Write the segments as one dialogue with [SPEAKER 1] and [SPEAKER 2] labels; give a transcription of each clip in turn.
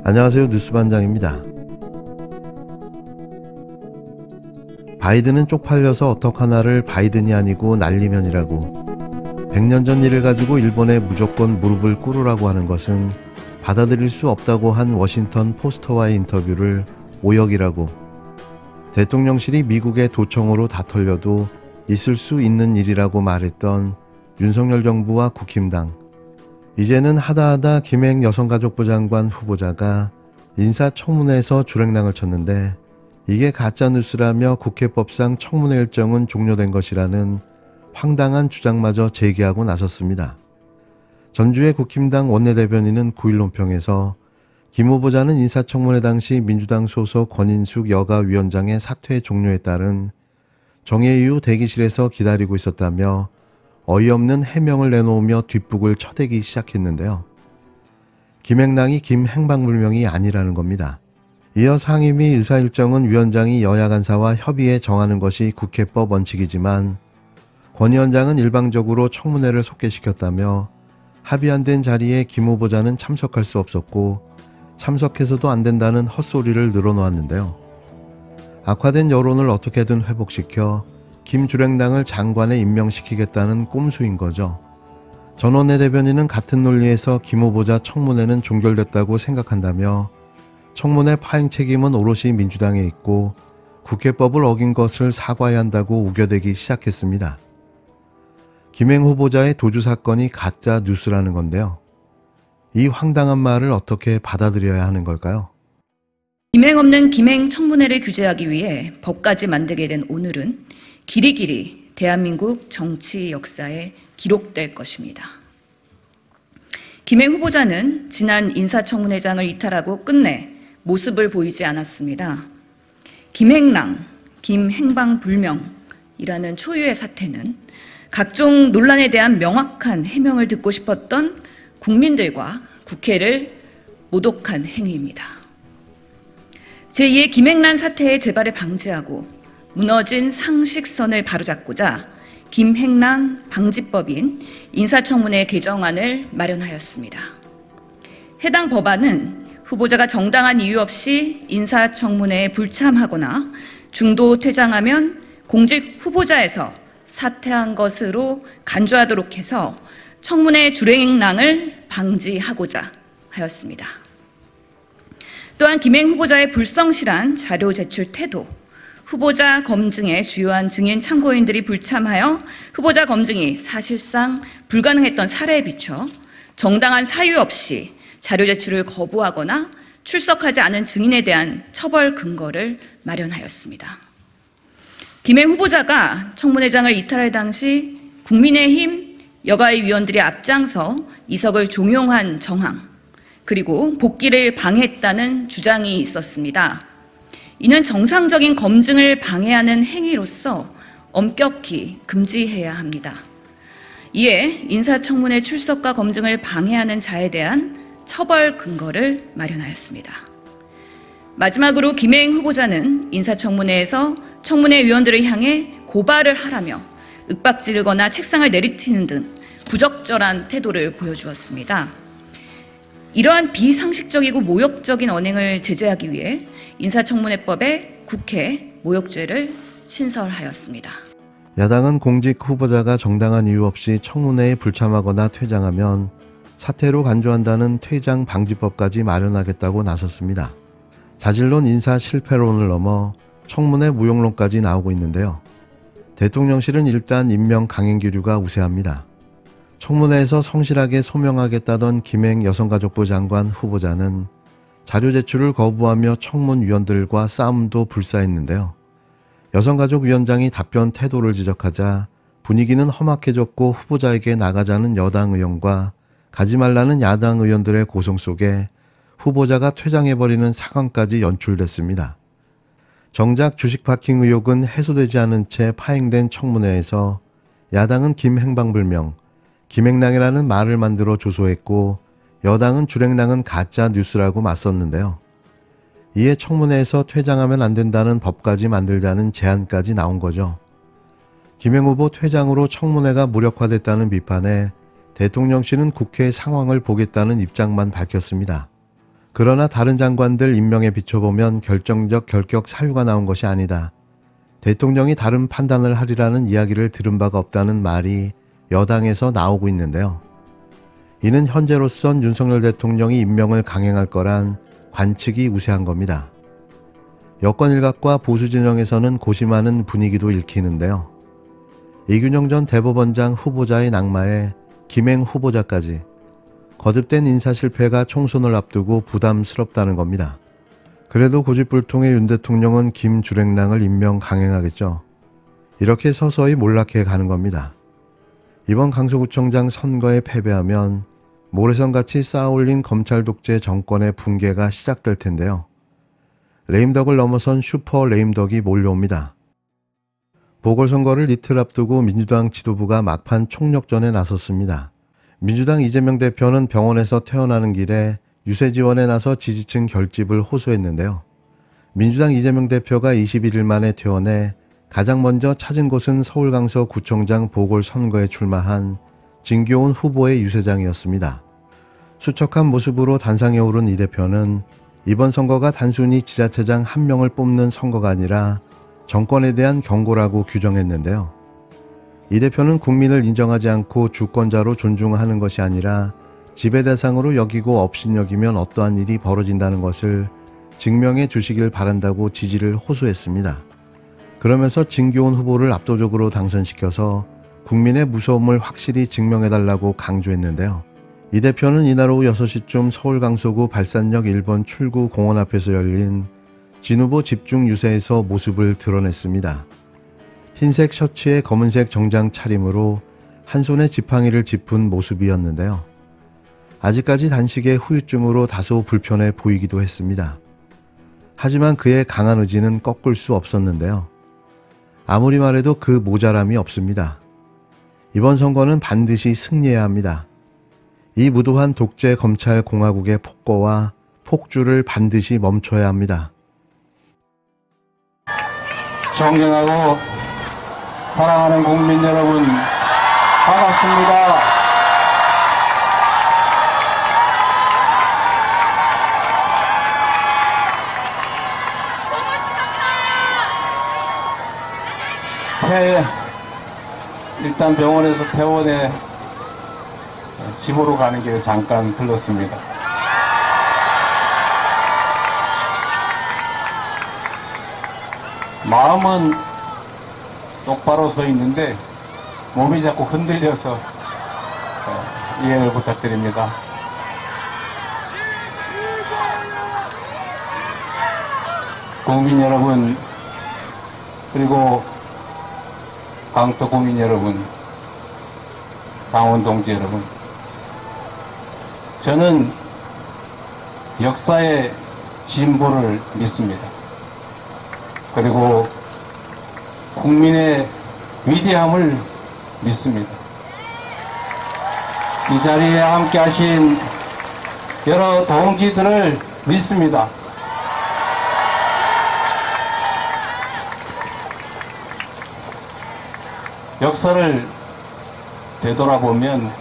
[SPEAKER 1] 안녕하세요. 뉴스반장입니다. 바이든은 쪽팔려서 어떡하나를 바이든이 아니고 날리면이라고, 100년 전 일을 가지고 일본에 무조건 무릎을 꿇으라고 하는 것은 받아들일 수 없다고 한 워싱턴 포스터와의 인터뷰를 오역이라고, 대통령실이 미국의 도청으로 다 털려도 있을 수 있는 일이라고 말했던 윤석열 정부와 국힘당, 이제는 하다하다 김행 여성가족부 장관 후보자가 인사청문회에서 주랭랑을 쳤는데 이게 가짜뉴스라며 국회법상 청문회 일정은 종료된 것이라는 황당한 주장마저 제기하고 나섰습니다. 전주의 국힘당 원내대변인은 9일 논평에서 김 후보자는 인사청문회 당시 민주당 소속 권인숙 여가위원장의 사퇴 종료에 따른 정해 이후 대기실에서 기다리고 있었다며 어이없는 해명을 내놓으며 뒷북을 쳐대기 시작했는데요. 김행랑이 김행방불명이 아니라는 겁니다. 이어 상임위 의사일정은 위원장이 여야 간사와 협의해 정하는 것이 국회법 원칙이지만 권 위원장은 일방적으로 청문회를 속개시켰다며 합의 안 된 자리에 김 후보자는 참석할 수 없었고 참석해서도 안 된다는 헛소리를 늘어놓았는데요. 악화된 여론을 어떻게든 회복시켜 김 주랭랑을 장관에 임명시키겠다는 꼼수인 거죠. 전 원내대변인은 같은 논리에서 김 후보자 청문회는 종결됐다고 생각한다며 청문회 파행 책임은 오롯이 민주당에 있고 국회법을 어긴 것을 사과해야 한다고 우겨대기 시작했습니다. 김행 후보자의 도주 사건이 가짜 뉴스라는 건데요. 이 황당한 말을 어떻게 받아들여야 하는 걸까요?
[SPEAKER 2] 김행 없는 김행 청문회를 규제하기 위해 법까지 만들게 된 오늘은 길이길이 대한민국 정치 역사에 기록될 것입니다. 김행 후보자는 지난 인사청문회장을 이탈하고 끝내 모습을 보이지 않았습니다. 김행랑, 김행방불명이라는 초유의 사태는 각종 논란에 대한 명확한 해명을 듣고 싶었던 국민들과 국회를 모독한 행위입니다. 제2의 김행란 사태의 재발을 방지하고 무너진 상식선을 바로잡고자 김행란 방지법인 인사청문회 개정안을 마련하였습니다. 해당 법안은 후보자가 정당한 이유 없이 인사청문회에 불참하거나 중도 퇴장하면 공직 후보자에서 사퇴한 것으로 간주하도록 해서 청문회 주랭랑을 방지하고자 하였습니다. 또한 김행 후보자의 불성실한 자료 제출 태도, 후보자 검증에 주요한 증인 참고인들이 불참하여 후보자 검증이 사실상 불가능했던 사례에 비춰 정당한 사유 없이 자료 제출을 거부하거나 출석하지 않은 증인에 대한 처벌 근거를 마련하였습니다. 김행 후보자가 청문회장을 이탈할 당시 국민의힘 여가위 위원들이 앞장서 이석을 종용한 정황, 그리고 복귀를 방해했다는 주장이 있었습니다. 이는 정상적인 검증을 방해하는 행위로서 엄격히 금지해야 합니다. 이에 인사청문회 출석과 검증을 방해하는 자에 대한 처벌 근거를 마련하였습니다. 마지막으로 김행 후보자는 인사청문회에서 청문회 위원들을 향해 고발을 하라며 윽박지르거나 책상을 내리치는 등 부적절한 태도를 보여주었습니다. 이러한 비상식적이고 모욕적인 언행을 제재하기 위해 인사청문회법에 국회 모욕죄를 신설하였습니다.
[SPEAKER 1] 야당은 공직 후보자가 정당한 이유 없이 청문회에 불참하거나 퇴장하면 사퇴로 간주한다는 퇴장 방지법까지 마련하겠다고 나섰습니다. 자질론 인사 실패론을 넘어 청문회 무용론까지 나오고 있는데요. 대통령실은 일단 임명 강행 기류가 우세합니다. 청문회에서 성실하게 소명하겠다던 김행 여성가족부 장관 후보자는 자료 제출을 거부하며 청문위원들과 싸움도 불사했는데요. 여성가족위원장이 답변 태도를 지적하자 분위기는 험악해졌고 후보자에게 나가자는 여당 의원과 가지 말라는 야당 의원들의 고성 속에 후보자가 퇴장해버리는 상황까지 연출됐습니다. 정작 주식 파킹 의혹은 해소되지 않은 채 파행된 청문회에서 야당은 김행방불명, 김행랑이라는 말을 만들어 조소했고 여당은 주랭랑은 가짜 뉴스라고 맞섰는데요. 이에 청문회에서 퇴장하면 안 된다는 법까지 만들자는 제안까지 나온 거죠. 김행 후보 퇴장으로 청문회가 무력화됐다는 비판에 대통령실은 국회 상황을 보겠다는 입장만 밝혔습니다. 그러나 다른 장관들 임명에 비춰보면 결정적 결격 사유가 나온 것이 아니다. 대통령이 다른 판단을 하리라는 이야기를 들은 바가 없다는 말이 여당에서 나오고 있는데요. 이는 현재로선 윤석열 대통령이 임명을 강행할 거란 관측이 우세한 겁니다. 여권 일각과 보수 진영에서는 고심하는 분위기도 읽히는데요. 이균영 전 대법원장 후보자의 낙마에 김행 후보자까지 거듭된 인사 실패가 총선을 앞두고 부담스럽다는 겁니다. 그래도 고집불통의 윤 대통령은 김주랭랑을 임명 강행하겠죠. 이렇게 서서히 몰락해 가는 겁니다. 이번 강서구청장 선거에 패배하면 모래성같이 쌓아올린 검찰 독재 정권의 붕괴가 시작될 텐데요. 레임덕을 넘어선 슈퍼 레임덕이 몰려옵니다. 보궐선거를 이틀 앞두고 민주당 지도부가 막판 총력전에 나섰습니다. 민주당 이재명 대표는 병원에서 퇴원하는 길에 유세 지원에 나서 지지층 결집을 호소했는데요. 민주당 이재명 대표가 21일 만에 퇴원해 가장 먼저 찾은 곳은 서울 강서구청장 보궐선거에 출마한 진교훈 후보의 유세장이었습니다. 수척한 모습으로 단상에 오른 이 대표는 이번 선거가 단순히 지자체장 한 명을 뽑는 선거가 아니라 정권에 대한 경고라고 규정했는데요. 이 대표는 국민을 인정하지 않고 주권자로 존중하는 것이 아니라 지배 대상으로 여기고 업신여기면 어떠한 일이 벌어진다는 것을 증명해 주시길 바란다고 지지를 호소했습니다. 그러면서 진교훈 후보를 압도적으로 당선시켜서 국민의 무서움을 확실히 증명해달라고 강조했는데요. 이 대표는 이날 오후 6시쯤 서울 강서구 발산역 1번 출구 공원 앞에서 열린 진 후보 집중 유세에서 모습을 드러냈습니다. 흰색 셔츠에 검은색 정장 차림으로 한 손에 지팡이를 짚은 모습이었는데요. 아직까지 단식의 후유증으로 다소 불편해 보이기도 했습니다. 하지만 그의 강한 의지는 꺾을 수 없었는데요. 아무리 말해도 그 모자람이 없습니다. 이번 선거는 반드시 승리해야 합니다. 이 무도한 독재 검찰 공화국의 폭거와 폭주를 반드시 멈춰야 합니다.
[SPEAKER 3] 존경하고 사랑하는 국민 여러분, 반갑습니다. 일단 병원에서 퇴원해 집으로 가는 길에 잠깐 들렀습니다. 마음은 똑바로 서 있는데 몸이 자꾸 흔들려서 이해를 부탁드립니다. 국민 여러분, 그리고 강서 구민 여러분, 당원 동지 여러분, 저는 역사의 진보를 믿습니다. 그리고 국민의 위대함을 믿습니다. 이 자리에 함께 하신 여러 동지들을 믿습니다. 역사를 되돌아보면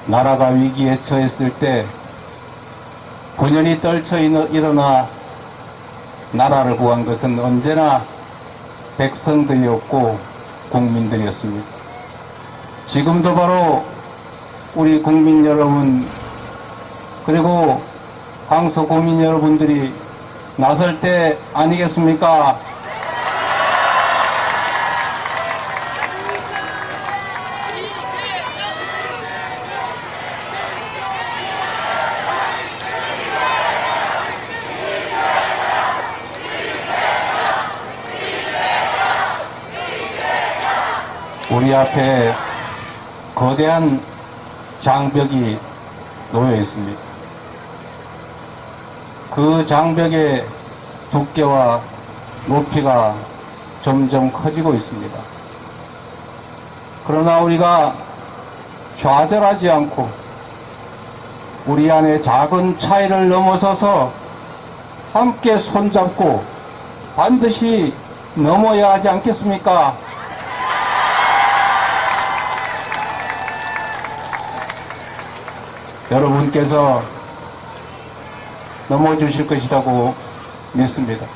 [SPEAKER 3] 나라가 위기에 처했을 때 군연이 떨쳐 일어나 나라를 구한 것은 언제나 백성들이었고 국민들이었습니다. 지금도 바로 우리 국민 여러분, 그리고 강서 구민 여러분들이 나설 때 아니겠습니까? 우리 앞에 거대한 장벽이 놓여 있습니다. 그 장벽의 두께와 높이가 점점 커지고 있습니다. 그러나 우리가 좌절하지 않고 우리 안에 작은 차이를 넘어서서 함께 손잡고 반드시 넘어야 하지 않겠습니까? 여러분께서 넘어주실 것이라고 믿습니다.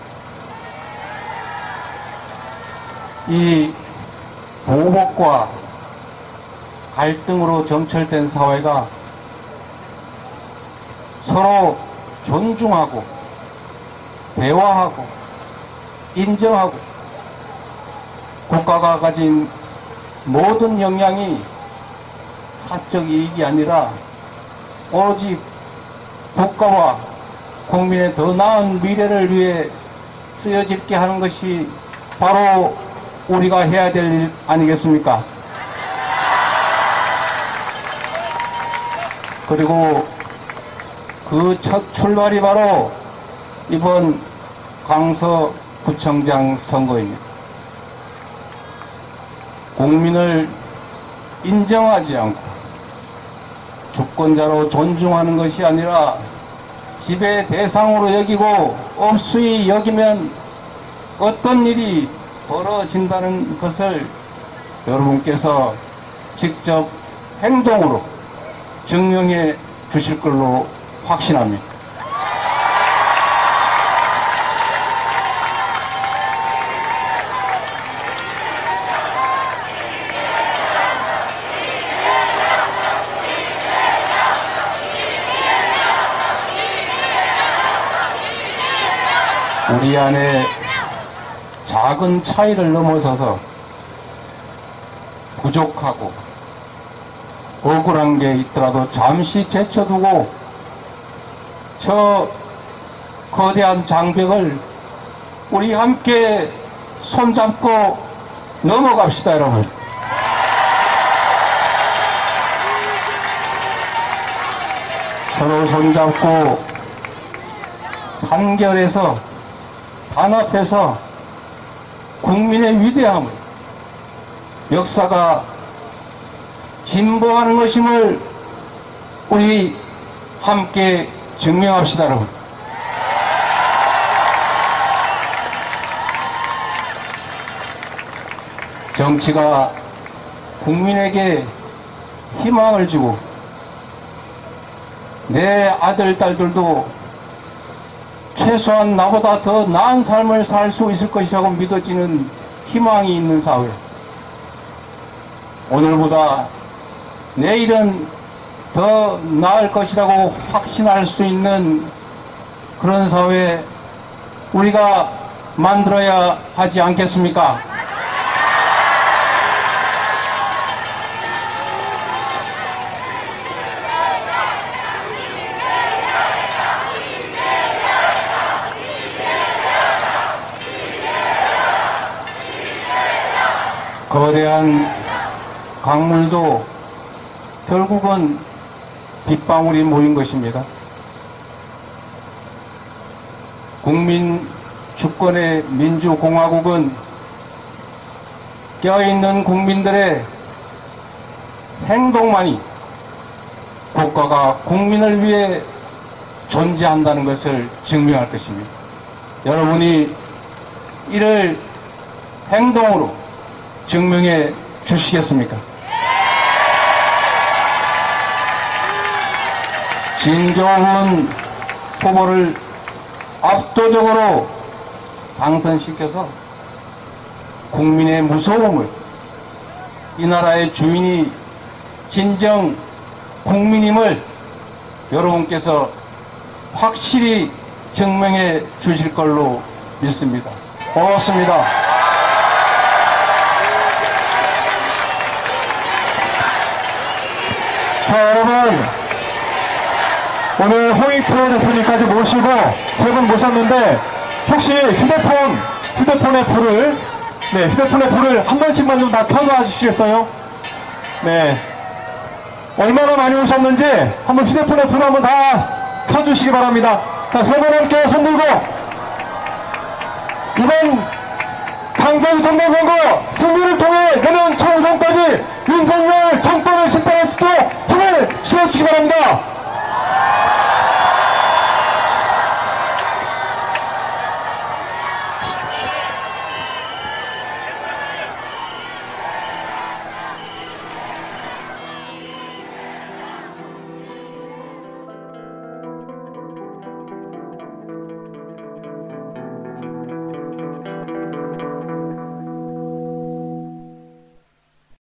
[SPEAKER 3] 이 보복과 갈등으로 점철된 사회가 서로 존중하고 대화하고 인정하고 국가가 가진 모든 역량이 사적 이익이 아니라 오직 국가와 국민의 더 나은 미래를 위해 쓰여질게 하는 것이 바로 우리가 해야 될 일 아니겠습니까? 그리고 그 첫 출발이 바로 이번 강서구청장 선거입니다. 국민을 인정하지 않고 주권자로 존중하는 것이 아니라 지배 대상으로 여기고 업수히 여기면 어떤 일이 벌어진다는 것을 여러분께서 직접 행동으로 증명해 주실 걸로 확신합니다. 우리 안에 작은 차이를 넘어서서 부족하고 억울한 게 있더라도 잠시 제쳐두고 저 거대한 장벽을 우리 함께 손잡고 넘어갑시다, 여러분. 서로 손잡고 단결해서 단합해서 국민의 위대함을, 역사가 진보하는 것임을 우리 함께 증명합시다, 여러분. 정치가 국민에게 희망을 주고 내 아들, 딸들도 최소한 나보다 더 나은 삶을 살 수 있을 것이라고 믿어지는 희망이 있는 사회, 오늘보다 내일은 더 나을 것이라고 확신할 수 있는 그런 사회 우리가 만들어야 하지 않겠습니까? 거대한 강물도 결국은 빗방울이 모인 것입니다. 국민 주권의 민주공화국은 껴있는 국민들의 행동만이 국가가 국민을 위해 존재한다는 것을 증명할 것입니다. 여러분이 이를 행동으로 증명해 주시겠습니까? 진교훈 후보를 압도적으로 당선시켜서 국민의 무서움을, 이 나라의 주인이 진정 국민임을 여러분께서 확실히 증명해 주실 걸로 믿습니다. 고맙습니다.
[SPEAKER 4] 자, 여러분, 오늘 홍익표 대표님까지 모시고 세 분 모셨는데 혹시 휴대폰의 불을, 네, 휴대폰의 불을 한 번씩만 좀 다 켜놔 주시겠어요? 네, 얼마나 많이 오셨는지 한번 휴대폰의 불 한번 다 켜주시기 바랍니다. 자, 세 분 함께 손 들고 이번 강서구청장 선거 승리를 통해 내년 총선까지 윤석열 정권을 심판할 수 있도록 힘을 실어주시기 바랍니다.